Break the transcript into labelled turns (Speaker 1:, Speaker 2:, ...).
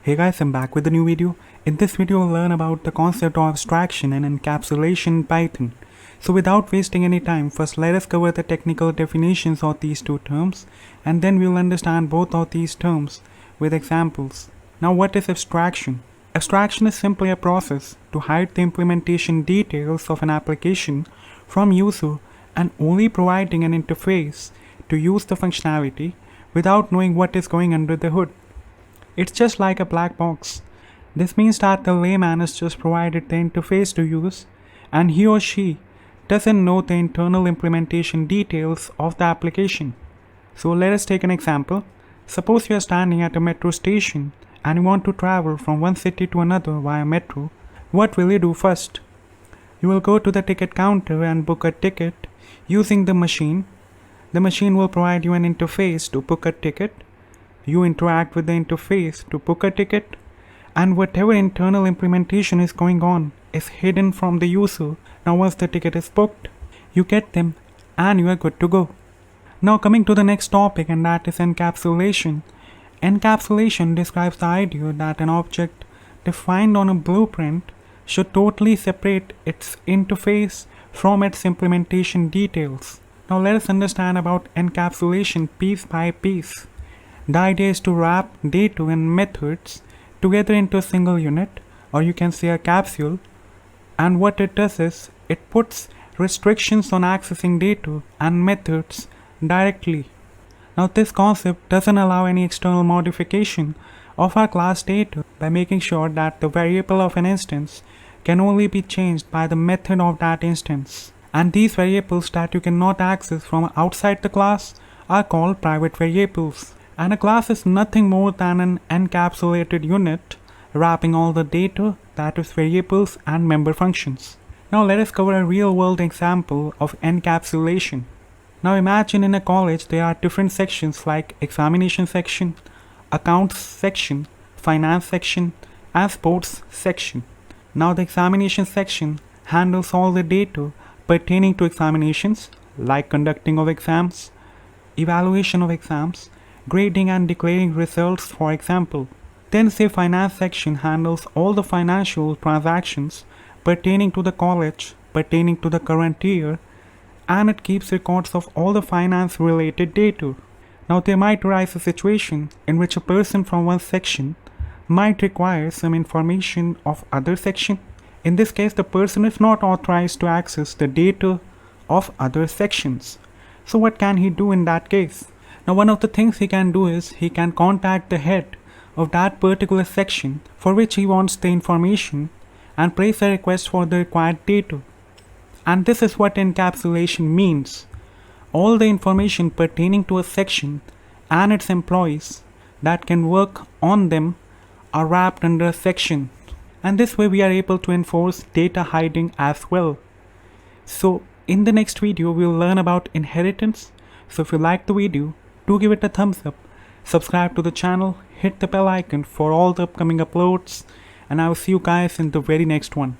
Speaker 1: Hey guys, I'm back with a new video. In this video, we'll learn about the concept of abstraction and encapsulation in Python. So without wasting any time, first let us cover the technical definitions of these two terms, and then we'll understand both of these terms with examples. Now what is abstraction? Abstraction is simply a process to hide the implementation details of an application from user and only providing an interface to use the functionality without knowing what is going under the hood. It's just like a black box. This means that the layman is just provided the interface to use, and he or she doesn't know the internal implementation details of the application. So let us take an example. Suppose you are standing at a metro station and you want to travel from one city to another via metro. What will you do first? You will go to the ticket counter and book a ticket using the machine. The machine will provide you an interface to book a ticket. You interact with the interface to book a ticket, and whatever internal implementation is going on is hidden from the user. Now once the ticket is booked, you get them and you are good to go. Now coming to the next topic, and that is encapsulation. Encapsulation describes the idea that an object defined on a blueprint should totally separate its interface from its implementation details. Now let us understand about encapsulation piece by piece. The idea is to wrap data and methods together into a single unit, or you can say a capsule, and what it does is it puts restrictions on accessing data and methods directly. Now this concept doesn't allow any external modification of our class data by making sure that the variable of an instance can only be changed by the method of that instance. And these variables that you cannot access from outside the class are called private variables. And a class is nothing more than an encapsulated unit wrapping all the data, that is variables and member functions. Now let us cover a real-world example of encapsulation. Now imagine in a college there are different sections like examination section, accounts section, finance section, and sports section. Now the examination section handles all the data pertaining to examinations like conducting of exams, evaluation of exams, grading and declaring results, for example. Then say finance section handles all the financial transactions pertaining to the college, pertaining to the current year, and it keeps records of all the finance related data. Now there might arise a situation in which a person from one section might require some information of other section. In this case, the person is not authorized to access the data of other sections. So what can he do in that case? Now one of the things he can do is he can contact the head of that particular section for which he wants the information and place a request for the required data. And this is what encapsulation means. All the information pertaining to a section and its employees that can work on them are wrapped under a section. And this way we are able to enforce data hiding as well. So in the next video we'll learn about inheritance. So if you like the video, do give it a thumbs up, subscribe to the channel, hit the bell icon for all the upcoming uploads, and I will see you guys in the very next one.